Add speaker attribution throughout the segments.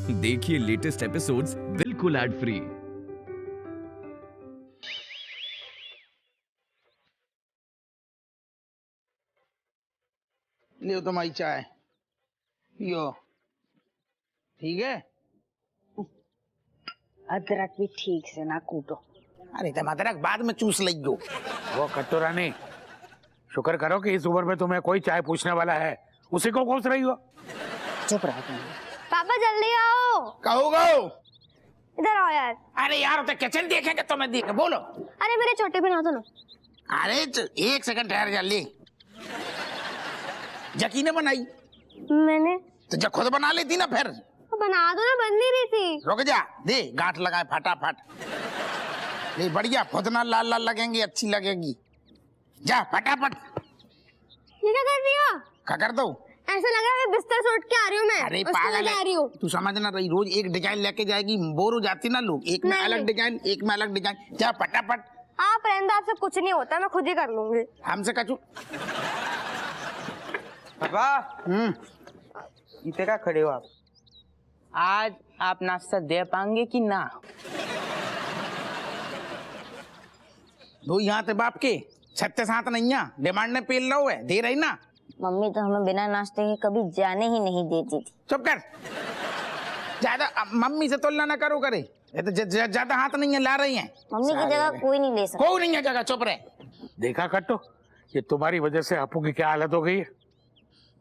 Speaker 1: देखिए latest episodes बिल्कुल ad free.
Speaker 2: लियो तुम्हारी चाय पियो, ठीक है।
Speaker 3: अदरक भी ठीक से ना कूटो।
Speaker 2: अरे तुम अदरक बाद में चूस लियो।
Speaker 4: वो कट्टू रानी, शुक्र करो कि इस उम्र में तुम्हें कोई चाय पूछने वाला है, उसी को कोस रही हो।
Speaker 3: चुप रहो तुम।
Speaker 5: पापा जल्दी आओ।
Speaker 2: कहो गो।
Speaker 5: इधर आओ यार।
Speaker 2: अरे यार तो किचन देखेंगे तुम्हें देखे बोलो।
Speaker 5: अरे मेरे छोटे बना दो ना।
Speaker 2: अरे एक सेकंड ठहर जल्दी। यकीन बनाई
Speaker 5: मैंने
Speaker 2: तो जब खुद बना लेती ना फिर।
Speaker 5: बना दो ना, बन नहीं रही थी।
Speaker 2: रुक जा, दे गांठ लगाए फटाफट। ये बढ़िया फुदना लाल लाल लगेंगी, अच्छी लगेगी। जा फटाफट।
Speaker 5: ये क्या कर रही हो?
Speaker 2: क्या कर दो?
Speaker 5: ऐसा लग रहा है बिस्तर से उठ के आ रही हूँ मैं।
Speaker 2: अरे
Speaker 5: उसको
Speaker 2: पागल
Speaker 5: लेके आ रही
Speaker 2: है
Speaker 5: हूँ।
Speaker 2: तू, समझ ना रही। रोज एक डिजाइन लेके जाएगी, बोर हो जाती ना लोग। एक में
Speaker 5: नहीं,
Speaker 2: अलग
Speaker 5: नहीं।
Speaker 2: डिजाइन, एक में अलग डिजाइन। जा फटाफट।
Speaker 5: आप रहने दो, आपसे कुछ नहीं होता, मैं खुद ही कर लूंगी।
Speaker 2: हमसे कचू।
Speaker 6: पापा इतने का खड़े हो आप? आज आप नाश्ता दे पाएंगे कि ना?
Speaker 2: दो यहाँ थे बाप के छत्ते साथ नहीं है, डिमांड ने पेल लो है, दे रही ना।
Speaker 3: मम्मी तो हमें बिना नाश्ते के कभी जाने ही नहीं देती थी।
Speaker 2: चुप कर। ज्यादा मम्मी से तुलना ना करो करे। ये तो ज्यादा हाथ नहीं है, ला रही हैं।
Speaker 3: मम्मी की जगह कोई नहीं ले सकता।
Speaker 2: कोई नहीं है जगह, चुप रहे।
Speaker 4: देखा कट्टू, ये तुम्हारी वजह से अपू की क्या हालत हो गई है।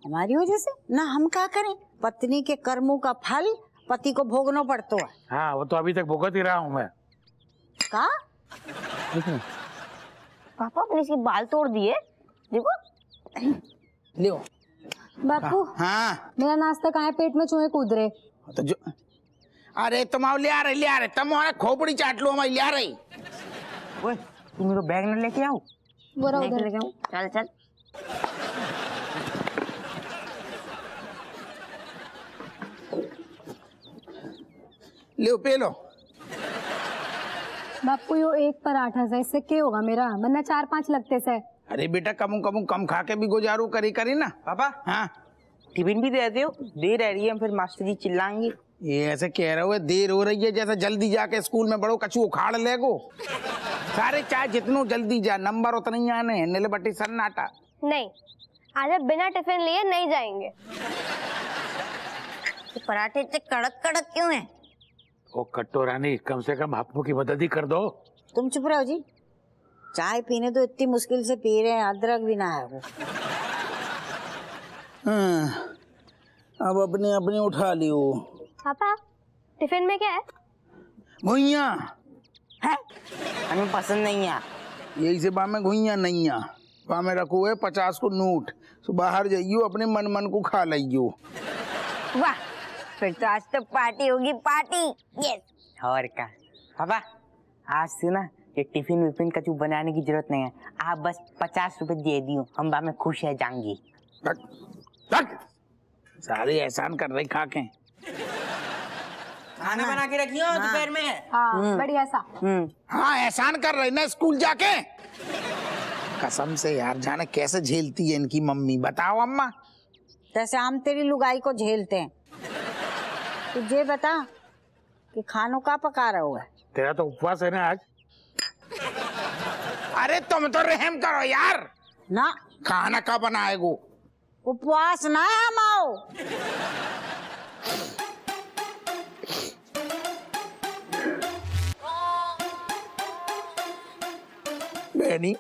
Speaker 7: हमारी वजह से ना, हम क्या करें? पत्नी के कर्मों का फल पति को भोगना पड़ता है।
Speaker 4: हाँ, वो तो अभी तक भुगत ही रहा हूँ मैं।
Speaker 7: का?
Speaker 3: पापा अपने इसके बाल तोड़ दिए, देखो।
Speaker 2: लियो।
Speaker 8: बापू
Speaker 2: हाँ
Speaker 8: मेरा नाश्ता कहाँ है? पेट में चूहे कूद रहे।
Speaker 2: तो जो, अरे तुम आओ, ले आ रहे तुम हमारा खोपड़ी चाट लो, हमारी ले आ रही।
Speaker 6: ओए तुम मेरा बैग न लेके आओ।
Speaker 8: वो रहा
Speaker 3: लेके
Speaker 8: उधर।
Speaker 3: लेके आऊं? चल चल।
Speaker 2: लियो पे लो।
Speaker 8: बापू यो एक पराठा से इससे क्या होगा मेरा, वरना 4-5 लगते से।
Speaker 2: अरे बेटा कम खा के भी गुजारू करी ना।
Speaker 6: पापा
Speaker 2: हाँ
Speaker 6: टिफिन भी दे दो, देर रह रही है, फिर मास्टर जी चिल्लाएंगे।
Speaker 2: ये ऐसे कह रहे हो, देर हो रही है जैसे जल्दी जाके स्कूल में बड़ो कछू उखाड़ लेगो। सारे चाहे जितनो जल्दी जा, नंबर उतना ही आने हैं। नीले बट्टी सन्नाटा।
Speaker 5: नहीं, आज आप बिना टिफिन लिए नहीं जाएंगे।
Speaker 3: तो पराठे इतने कड़क कड़क क्यों हैं?
Speaker 4: ओ कट्टू रानी, कम से कम अपू की मदद ही कर दो।
Speaker 7: तुम चुप रहो जी। चाय पीने तो इतनी मुश्किल से पी रहे हैं, अदरक भी ना है वो।
Speaker 2: हाँ, अब अपने अपने उठा लियो।
Speaker 5: पापा टिफिन में क्या है?
Speaker 2: घुइया
Speaker 6: है हमें पसंद नहीं है।
Speaker 2: यही से बा में घुइया नहीं आ। बा में रखो है 50 को नोट। तो बाहर जाइयो, अपने मन को खा लियो।
Speaker 3: वाह, फिर तो आज तो पार्टी होगी, पार्टी। यस।
Speaker 6: और क्या पापा, आज से ना ये टिफिन विफिन का जो बनाने की जरूरत नहीं है। आप बस 50 रुपए दे दियो, हम बा में खुश है जाएंगे।
Speaker 2: सारे एहसान कर रही खा के।
Speaker 6: खाना बना के रखियो दोपहर में।
Speaker 8: हाँ बढ़िया सा।
Speaker 2: हाँ एहसान कर रही ना स्कूल जाके। कसम से यार, जाने कैसे झेलती है इनकी मम्मी। बताओ अम्मा।
Speaker 7: जैसे हम तेरी लुगाई को झेलते हैं। तुझे बता कि खानों का पका रहा हुआ है।
Speaker 4: तेरा तो उपवास है ना आज।
Speaker 2: अरे तुम तो रहम करो यार।
Speaker 7: ना,
Speaker 2: खाना का बनाएगो?
Speaker 7: उपवास ना है हम आओ।
Speaker 2: बहनी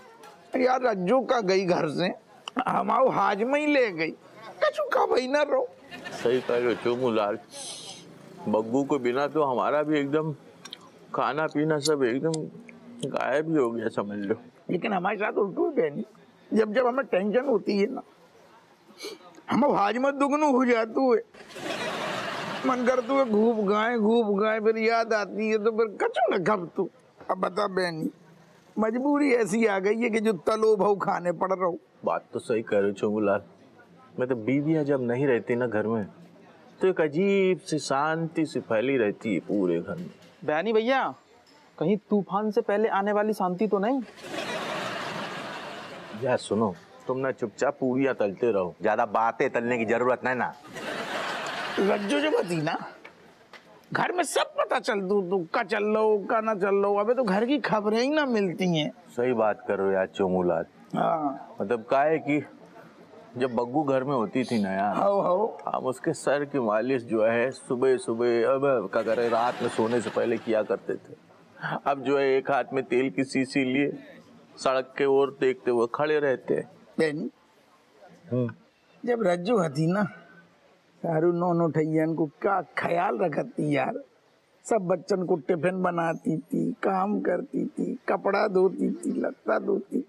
Speaker 2: यार, रज्जू का गई घर से, हम आओ हाजमा ही ले गई। कछु का भाई ना रो।
Speaker 9: सही कह रहे हो चोमूलाल, बग्गू को बिना तो हमारा भी एकदम खाना पीना सब एकदम गायब ही हो गया समझ लो।
Speaker 2: लेकिन हमारे साथ उल्टू है बहनी। जब जब हमें टेंशन होती है ना, हम हाजमा दुगनू हो जाते हुए। मन करते हुए घूप गाए, फिर याद आती है तो फिर कछु न खप तू। अब बता बहनी, मजबूरी ऐसी आ गई है कि जो तलो भाव खाने पड़ रहा हूँ।
Speaker 9: बात तो सही कह रहे हो चोमूलाल। मैं तो बीवियां जब नहीं रहती ना घर में, तो एक अजीब सी शांति सी फैली रहती है पूरे घर में।
Speaker 10: बयानी भैया, कहीं तूफान से पहले आने वाली शांति तो नहीं?
Speaker 9: यार सुनो, तुम ना चुपचाप पूरियां तलते रहो, ज्यादा बातें तलने की जरूरत नहीं ना।
Speaker 2: रज्जो जो बती ना, घर में सब पता चल तू का चल लो का ना चल लो, अबे तो घर की खबरें ही ना मिलती हैं।
Speaker 9: सही बात कर रहे हो यार चोमूलाल।
Speaker 2: हाँ
Speaker 9: मतलब क्या है कि जब बग्गू घर में होती थी ना यार, हम उसके सर की मालिश जो है सुबह सुबह अब क्या करे रात में सोने से पहले किया करते थे। अब जो है एक हाथ में तेल की शीशी लिए सड़क के ओर देखते हुए खड़े रहते हैं।
Speaker 2: जब रज्जू हथी ना सारू नौनो ठैयन को क्या ख्याल रखती यार। सब बच्चन को टिफिन बनाती थी, काम करती थी, कपड़ा धोती थी, लत्ता धोती।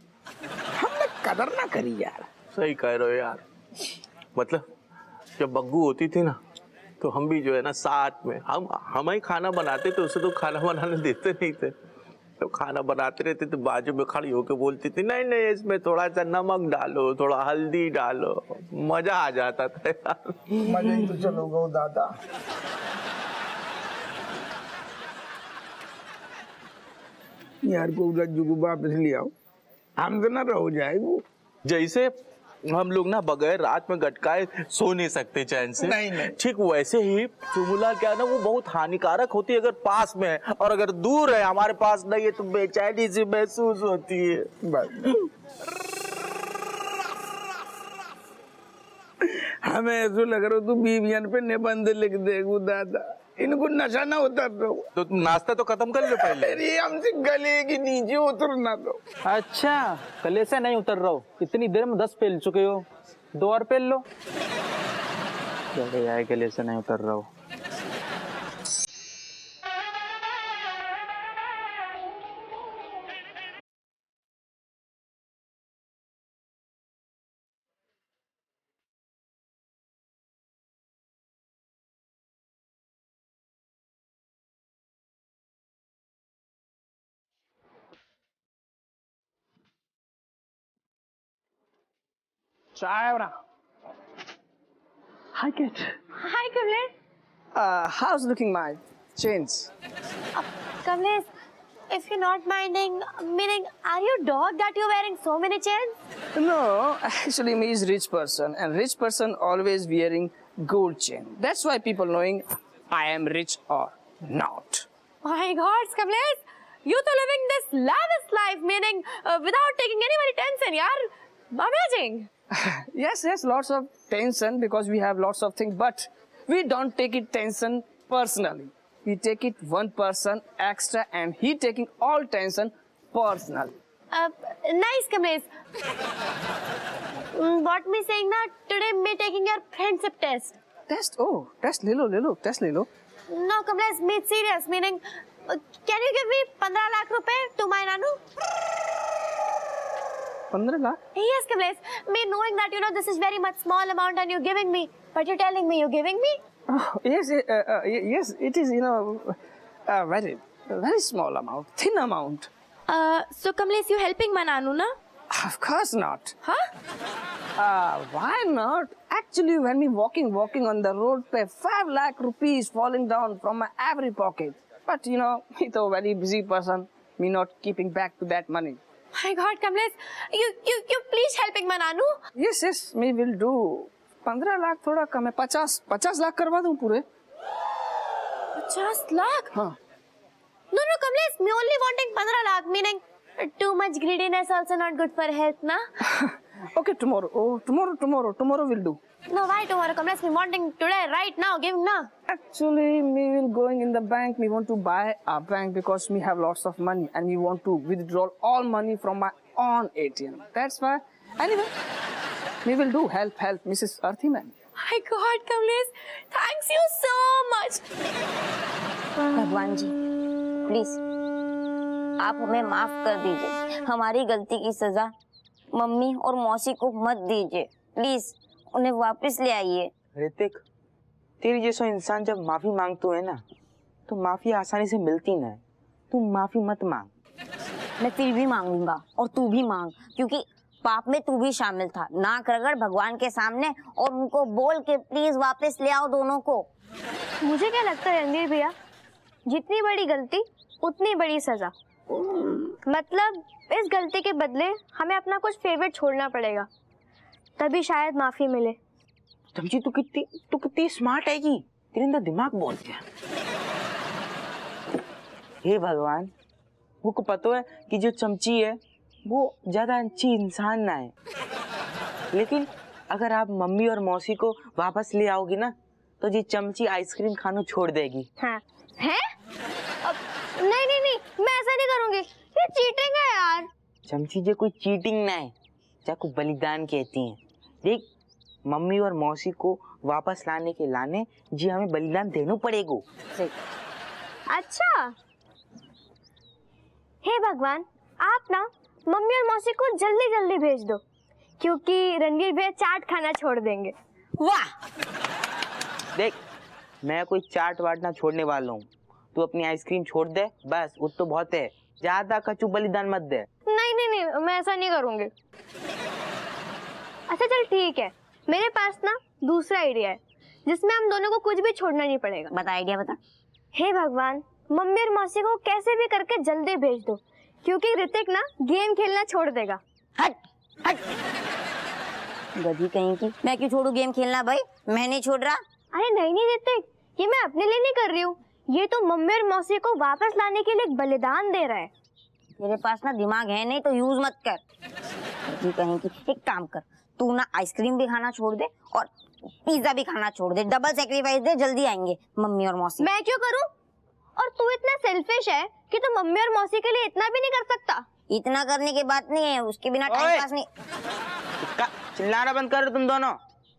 Speaker 2: हमने कदर ना करी यार।
Speaker 9: सही कह रहे हो यार। मतलब जब बग्गू होती थी ना तो हम भी जो है ना साथ में हम ही खाना बनाते थे, उसे तो खाना बनाने देते नहीं थे। तो खाना बनाते रहते तो बाजू में खड़ी होकर बोलती थी नहीं नहीं इसमें थोड़ा सा नमक डालो, थोड़ा हल्दी डालो। मजा आ जाता था यार।
Speaker 2: मजा ही तो चलो गो दादा। यार को रज्जू को वापस ले आओ, हमसे ना रहो जाएगो।
Speaker 9: जैसे हम लोग ना बगैर रात में गटकाए सो नहीं सकते चैन से,
Speaker 2: नहीं।
Speaker 9: ठीक वैसे ही चुमुलाल क्या है ना वो बहुत हानिकारक होती है अगर पास में है, और अगर दूर है हमारे पास नहीं है तो बेचैनी सी महसूस होती है।
Speaker 2: हमें ऐसा लग रहा तू बीवियन पे निबंध लिख देगू दादा। इनको नशा ना उतर दो
Speaker 9: तो नाश्ता तो खत्म कर लो पहले।
Speaker 2: अरे हमसे गले के नीचे उतरना दो।
Speaker 10: अच्छा गले से नहीं उतर रहा हो, इतनी देर में 10 पेल चुके हो, 2 और पेल लो। गले से नहीं उतर रहा हो।
Speaker 11: चाय बना। Hi kid.
Speaker 5: Hi Kamlesh.
Speaker 11: How's looking my chains?
Speaker 5: Kamlesh, if you're not minding, meaning are you dog that you're wearing so many chains?
Speaker 11: No, actually me is rich person and rich person always wearing gold chain. That's why people knowing I am rich or not.
Speaker 5: My God, Kamlesh, you to living this lavish life, meaning without taking anybody tension, yaar. Amazing.
Speaker 11: Yes, lots of tension because we have lots of things, but we don't take it tension personally. We take it one person extra and he taking all tension personally.
Speaker 5: Nice, Kamlesh. What me saying that today me taking your friendship test.
Speaker 11: Test? Oh, test Lilo, test Lilo.
Speaker 5: No, Kamlesh, me serious, meaning can you give me 15 lakh rupees to my Nanu?
Speaker 11: 15 lakh?
Speaker 5: Yes, Kamlesh. Me knowing that, you know, this is very much small amount and you're giving me. But you're telling me you're giving me?
Speaker 11: Oh, yes, yes, it is, you know, very small amount, thin amount.
Speaker 5: So Kamlesh, you helping my Nanu, na?
Speaker 11: Of course not.
Speaker 5: Huh?
Speaker 11: Why not? Actually, when we walking on the road, pay 5 lakh rupees falling down from my every pocket. But, you know, me a very busy person, me not keeping back to that money.
Speaker 5: My God, Kamlesh, you please helping my Nanu?
Speaker 11: Yes, me will do. 15 lakh थोड़ा कम है, 50 लाख करवा दूं पूरे।
Speaker 5: 50 lakh?
Speaker 11: हाँ।
Speaker 5: No, Kamlesh, me only wanting 15 lakh, meaning too much greediness also not good for health, na?
Speaker 11: Okay, tomorrow. Oh, tomorrow will do.
Speaker 5: No, why tomorrow, Kamlesh? Me wanting today, right now, give na.
Speaker 11: Actually, me will going in the bank. Me want to buy a bank because me have lots of money and we want to withdraw all money from my own ATM. That's why. Anyway, me will do help Mrs. Arthiman.
Speaker 5: My God, Kamlesh, thanks you so much.
Speaker 3: भगवान जी please आप हमें माफ कर दीजिए, हमारी गलती की सजा मम्मी और मौसी को मत दीजिए, प्लीज उन्हें वापस ले आइए।
Speaker 6: ऋतिक, तेरी जैसा इंसान जब माफी मांगतू है ना तो माफी आसानी से मिलती ना है। तू माफी मत मांग।
Speaker 3: मैं फिर भी मांगूंगा और तू भी मांग, क्योंकि पाप में तू भी शामिल था। नाक रगड़ भगवान के सामने और उनको बोल के प्लीज वापस ले आओ दोनों को।
Speaker 5: मुझे क्या लगता है रणधीर भैया, जितनी बड़ी गलती उतनी बड़ी सजा। मतलब इस गलती के बदले हमें अपना कुछ फेवरेट छोड़ना पड़ेगा, तभी शायद माफी मिले।
Speaker 6: तभी तू कितनी स्मार्ट है कि तेरे अंदर दिमाग बहुत है। हे भगवान, वो को पता है कि जो चमची है वो ज्यादा अच्छी इंसान ना है, लेकिन अगर आप मम्मी और मौसी को वापस ले आओगी ना तो ये चमची आइसक्रीम खाना छोड़ देगी।
Speaker 5: हाँ है? नहीं नहीं नहीं, मैं ऐसा नहीं करूंगी, ये चीटिंग है यार।
Speaker 6: चमची जे कोई चीटिंग ना है, जाको बलिदान कहती हैं। देख, मम्मी और मौसी को वापस लाने के लाने जी हमें बलिदान देना पड़ेगा।
Speaker 5: अच्छा, हे भगवान, आप ना मम्मी और मौसी को जल्दी जल्दी भेज दो, क्योंकि रणवीर भैया चाट खाना छोड़ देंगे।
Speaker 6: वाह! देख, मैं कोई चाट वाट ना छोड़ने वाला हूँ, तू अपनी आइसक्रीम छोड़ दे बस, वो तो बहुत है, ज्यादा कचू बलिदान मत दे।
Speaker 5: नहीं नहीं नहीं, मैं ऐसा नहीं करूंगी। अच्छा चल ठीक है, मेरे पास ना दूसरा आइडिया है जिसमें हम दोनों को कुछ भी छोड़ना नहीं पड़ेगा।
Speaker 3: बता आइडिया बता।
Speaker 5: हे भगवान, मम्मी और मौसी को कैसे भी करके जल्दी भेज दो, क्योंकि ऋतिक ना गेम खेलना छोड़ देगा।
Speaker 3: हट हट, गधी कहीं की। मैं क्यों छोड़ू गेम खेलना भाई, मैं नहीं छोड़ रहा।
Speaker 5: अरे नहीं नहीं ऋतिक, ये मैं अपने लिए नहीं कर रही हूँ, ये तो मम्मी और मौसी को वापस लाने के लिए एक बलिदान दे रहा है।
Speaker 3: तेरे पास ना दिमाग है नहीं तो यूज मत कर। गधी कहीं की। एक काम कर, तू ना आइसक्रीम भी खाना छोड़ दे और पिज्जा भी खाना छोड़ दे, डबल सेक्रीफाइस दे, जल्दी आएंगे मम्मी और मौसी।
Speaker 5: मैं क्यों करूं? और तू इतना सेल्फिश है कि तू मम्मी और मौसी के लिए इतना भी नहीं कर सकता।
Speaker 3: इतना करने की बात नहीं है, उसके बिना टाइम पास नहीं।
Speaker 6: चिल्लाना बंद करो तुम दोनों,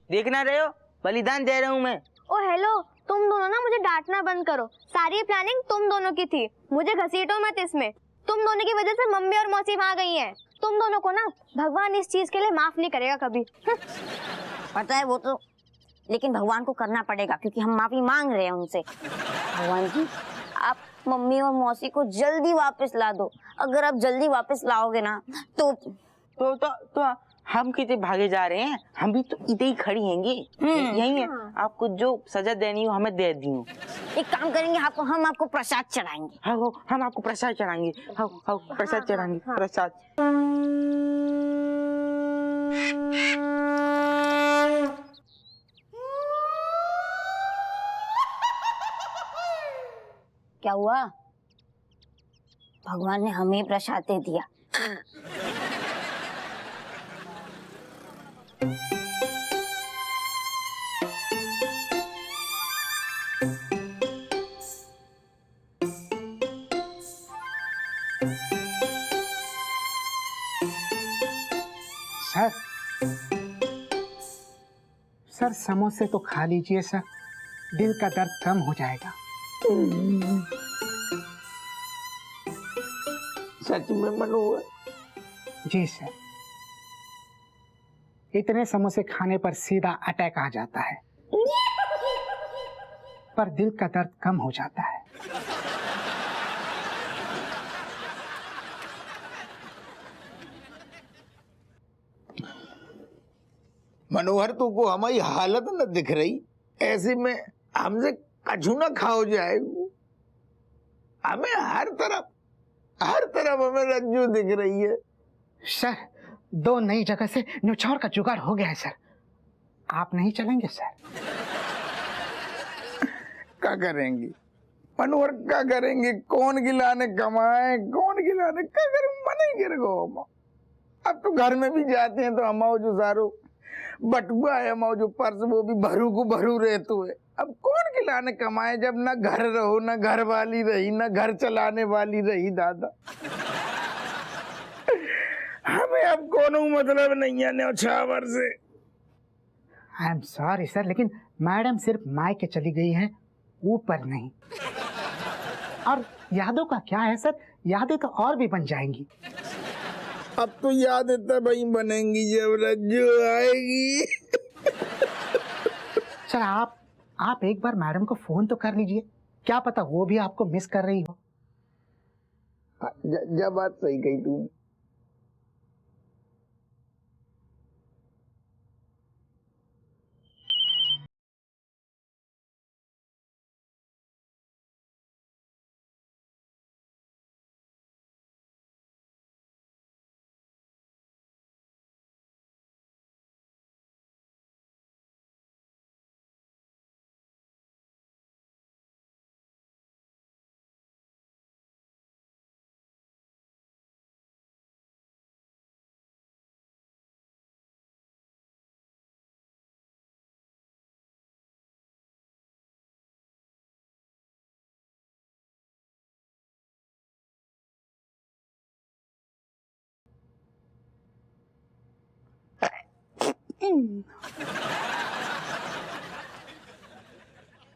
Speaker 6: देखना रहे हो बलिदान दे रहा हूँ मैं।
Speaker 5: ओ हेलो, तुम दोनों ना मुझे डांटना बंद करो, सारी प्लानिंग तुम दोनों की थी, मुझे घसीटो मत इसमें। तुम दोनों की वजह से मम्मी और मौसी वहाँ गई हैं। तुम दोनों को ना भगवान इस चीज के लिए माफ नहीं करेगा कभी।
Speaker 3: पता है वो तो, लेकिन भगवान को करना पड़ेगा क्योंकि हम माफी मांग रहे हैं उनसे। भगवान जी, आप मम्मी और मौसी को जल्दी वापस ला दो। अगर आप जल्दी वापस लाओगे ना
Speaker 6: तो हम कितने भागे जा रहे हैं, हम भी तो इधर ही खड़ी हैंगी, यही है। आपको जो सजा देनी हो हमें दे दी।
Speaker 3: एक काम करेंगे, हम आपको प्रसाद चढ़ाएंगे।
Speaker 6: हाँ, हम आपको प्रसाद चढ़ाएंगे। हाँ, प्रसाद चढ़ाएंगे, प्रसाद।
Speaker 3: क्या हुआ? भगवान ने हमें प्रसाद दे दिया।
Speaker 12: सर समोसे तो खा लीजिए सर, दिल का दर्द कम हो जाएगा।
Speaker 2: सच में मनोहर?
Speaker 12: जी सर, इतने समोसे खाने पर सीधा अटैक आ जाता है, पर दिल का दर्द कम हो जाता है।
Speaker 2: मनोहर, तुमको हमारी हालत न दिख रही, ऐसे में हमसे कछु न खाओ जाए। हमें हर तरफ हमें रज्जू दिख रही है।
Speaker 12: सर, 2 नई जगह से निछोड़ का जुगाड़ हो गया है सर, आप नहीं चलेंगे सर?
Speaker 2: क्या करेंगे मनोहर, क्या करेंगे? कौन गिलाने कमाए, कौन गिलाने क्या करें? मन ही गिर गो। अब तो घर में भी जाते हैं तो हमाओ जो सारो बटुआ है, हमाओ जो पर्स वो भी भरू को भरू रहते है। अब कौन खिलाने कमाए जब ना घर रहो, ना घर वाली रही, ना घर चलाने वाली रही। दादा, हमें अब कोनो मतलब नहीं है न्यौछावर से।
Speaker 12: आई एम सॉरी सर, लेकिन मैडम सिर्फ मायके चली गई हैं, ऊपर नहीं। और यादों का क्या है सर, यादें तो और भी बन जाएंगी।
Speaker 2: अब तो यादें तब ही बनेंगी जब रज्जू आएगी।
Speaker 12: सर, आप एक बार मैडम को फोन तो कर लीजिए, क्या पता वो भी आपको मिस कर रही हो।
Speaker 2: जब बात सही कही तूने।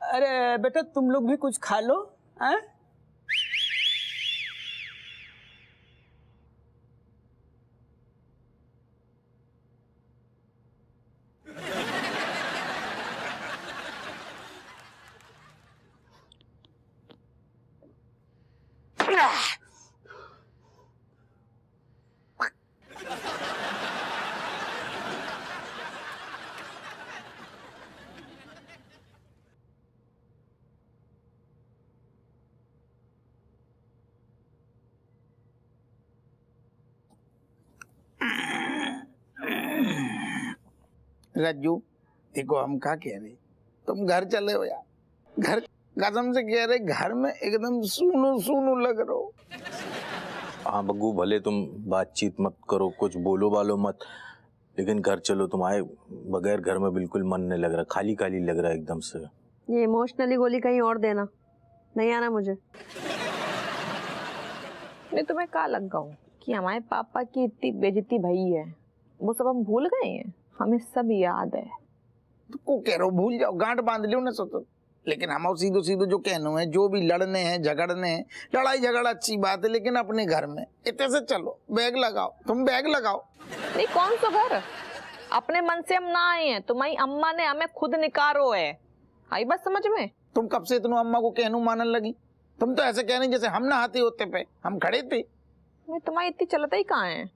Speaker 11: अरे बेटा तुम लोग भी कुछ खा लो, हैं?
Speaker 2: रज्जू देखो हम क्या कह रहे, तुम घर चले हो यार, घर कसम से कह रहे घर में एकदम सूनू सूनू लग रहा हो।
Speaker 9: हाँ बग्गू, भले तुम बातचीत मत करो, कुछ बोलो वालो मत, लेकिन घर चलो। तुम आए बगैर घर में बिल्कुल मन नहीं लग रहा, खाली खाली लग रहा है एकदम से।
Speaker 13: ये इमोशनली गोली कहीं और देना, नहीं आना मुझे।
Speaker 14: मैं तुम्हें कहा लग गया कि हमारे पापा की इतनी बेइज्जती भई है, वो सब हम भूल गए हैं, हमें सब याद है।
Speaker 2: तो को कह रहे हो भूल जाओ, गांठ बांध लियो ना सोचो। लेकिन हम सीधो सीधो जो कहना है, जो भी लड़ने हैं झगड़ने हैं, लड़ाई झगड़ा अच्छी बात है, लेकिन अपने घर में इतने से चलो, बैग लगाओ, तुम बैग लगाओ।
Speaker 14: नहीं कौन सा घर, अपने मन से हम ना आए हैं, तुम्हारी अम्मा ने हमें खुद निकारो है, आई बात समझ में?
Speaker 2: तुम कब से इतना अम्मा को कहनू मानने लगी? तुम तो ऐसे कहने जैसे हम नहाते होते पे, हम खड़े थे।
Speaker 14: तुम्हारी इतनी चलता ही कहाँ है?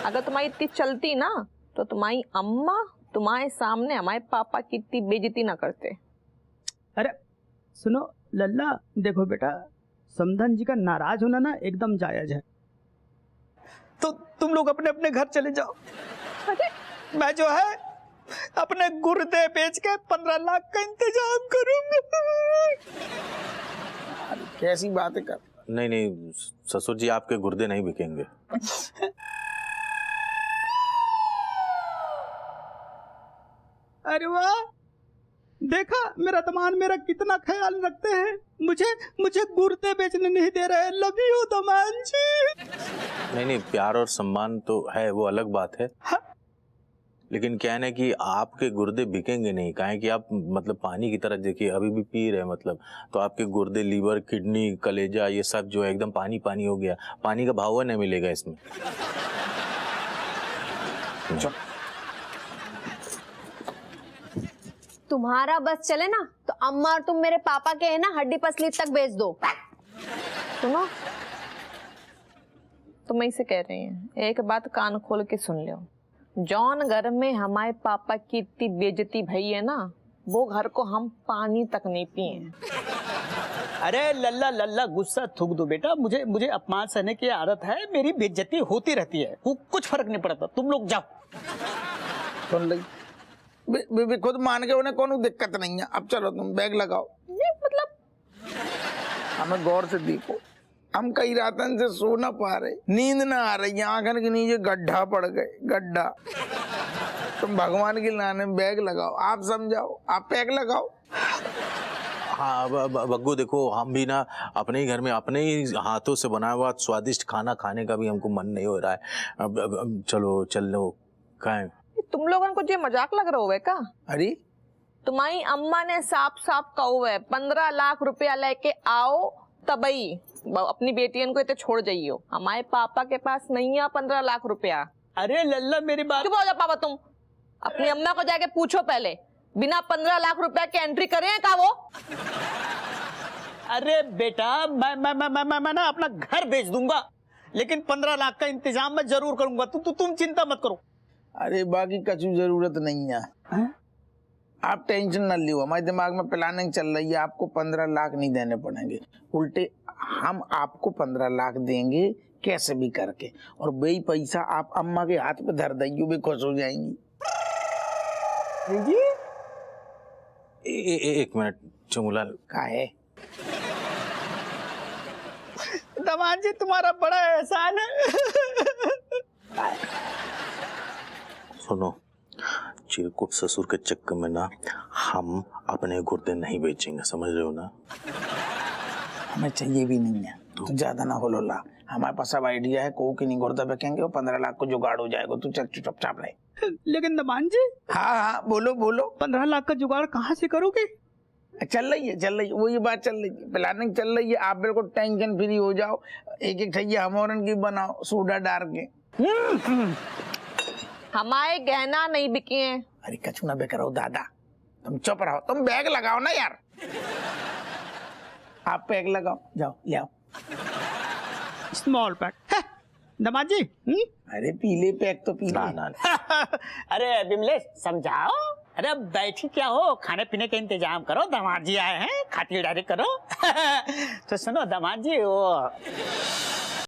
Speaker 14: अगर तुम्हारी इतनी चलती ना तो तुम्हारी अम्मा तुम्हारे सामने हमारे पापा की इतनी बेइज्जती ना करते।
Speaker 11: अरे सुनो लल्ला, देखो बेटा, समधन जी का नाराज होना ना एकदम जायज है, तो तुम लोग अपने अपने घर चले जाओ। मैं जो है अपने गुर्दे बेच के 15 लाख का इंतजाम करूंगा।
Speaker 2: कैसी बातें कर?
Speaker 9: नहीं नहीं ससुर जी, आपके गुर्दे नहीं बिकेंगे।
Speaker 11: अरे वाह, देखा मेरा दमान मेरा कितना ख्याल रखते हैं, मुझे गुर्दे बेचने नहीं दे रहे। लव यू दमान जी।
Speaker 9: नहीं नहीं, प्यार और सम्मान तो है, वो अलग बात है।
Speaker 11: हाँ?
Speaker 9: लेकिन क्या है ना कि आपके गुर्दे बिकेंगे नहीं, काहे कि आप मतलब पानी की तरह देखिए अभी भी पी रहे हैं, मतलब तो आपके गुर्दे, लीवर, किडनी, कलेजा, ये सब जो है एकदम पानी पानी हो गया। पानी का भाव नहीं मिलेगा इसमें।
Speaker 13: तुम्हारा बस चले ना तो अम्मा और तुम मेरे पापा के है ना हड्डी पसली तक बेच दो।
Speaker 14: सुनो, तुम इसे कह रही हैं, एक बात कान खोल के सुन लो, जौन घर में हमारे पापा की इतनी बेइज्जती भई है ना, वो घर को हम पानी तक नहीं पिए।
Speaker 11: अरे लल्ला लल्ला गुस्सा थूक दो बेटा, मुझे अपमान सहने की आदत है, मेरी बेइज्जती होती रहती है, वो कुछ फर्क नहीं पड़ता, तुम लोग जाओ।
Speaker 2: सुन ली खुद मान के, उन्हें कौन दिक्कत नहीं है। अब चलो तुम बैग लगाओ।
Speaker 14: मतलब
Speaker 2: हमें गौर से देखो, हम कई रातन से सो ना पा रहे, नींद ना आ रही, आंखन के नीचे गड्ढा पड़ गए, गड्ढा। तुम भगवान के लाने बैग लगाओ, आप समझाओ, आप पैक लगाओ।
Speaker 9: हाँ बग्गू देखो, हम भी ना अपने ही घर में अपने ही हाथों से बनाया हुआ स्वादिष्ट खाना खाने का भी हमको मन नहीं हो रहा है। अब चलो चल लो। कहाँ
Speaker 14: तुम लोगों को ये मजाक लग रहा है का?
Speaker 2: अरे
Speaker 14: तुम्हारी अम्मा ने साफ साफ कहो है 15 लाख रुपया लेके आओ तबई अपनी बेटियन को इतने छोड़ जाइयो। हमारे पापा के पास नहीं है 15 लाख रुपया।
Speaker 11: अरे लल्ला मेरी बात।
Speaker 14: चुप हो जा पापा, तुम अपनी अम्मा को जाके पूछो पहले, बिना 15 लाख रुपया के एंट्री करे का वो?
Speaker 11: अरे बेटा मैं ना अपना घर बेच दूंगा, लेकिन 15 लाख का इंतजाम मैं जरूर करूंगा, तुम चिंता मत करो।
Speaker 2: अरे बाकी कछु जरूरत नहीं है, आप टेंशन न लियो, हमारे दिमाग में प्लानिंग चल रही है, आपको 15 लाख नहीं देने पड़ेंगे, उल्टे हम आपको 15 लाख देंगे कैसे भी करके, और वही पैसा आप अम्मा के हाथ पे धर देंगे, भी खुश हो जाएंगी।
Speaker 9: एक मिनट चमुलाल।
Speaker 2: का है
Speaker 11: दमान जी, तुम्हारा बड़ा एहसान है।
Speaker 9: सुनो, चिरकुट ससुर के चक्कर में ना हम अपने गुर्दे नहीं बेचेंगे, समझ रहे हो ना?
Speaker 2: हमें चाहिए भी नहीं है, तो ज्यादा ना होलोला, हमारे पास सब आइडिया है, को कि नहीं गुर्दा बेचेंगे, और 15 लाख को जुगाड़ हो जाएगा, तू चल चुपचाप रहे।
Speaker 11: लेकिन दमान जी,
Speaker 2: हाँ हाँ बोलो बोलो।
Speaker 11: 15 लाख का जुगाड़ कहाँ से करोगे?
Speaker 2: चल रही है वही बात चल रही है, प्लानिंग चल रही है। आप बिल्कुल टेंशन फ्री हो जाओ। एक एक ठैया हमोरन की बनाओ सोडा डाल के।
Speaker 14: हमारे गहना नहीं बिके हैं।
Speaker 2: अरे कछु ना बेकरो दादा, तुम चुप रहो। तुम बैग लगाओ ना यार। आप पैक लगाओ, जाओ ले आओ।
Speaker 11: स्मॉल पैक दमाद जी।
Speaker 2: अरे पीले पैक तो पीले।
Speaker 15: अरे बिमलेश समझाओ। अरे बैठी क्या हो, खाने पीने का इंतजाम करो, दामाद जी आए हैं, खातिरदारी करो। तो सुनो दामाद जी, वो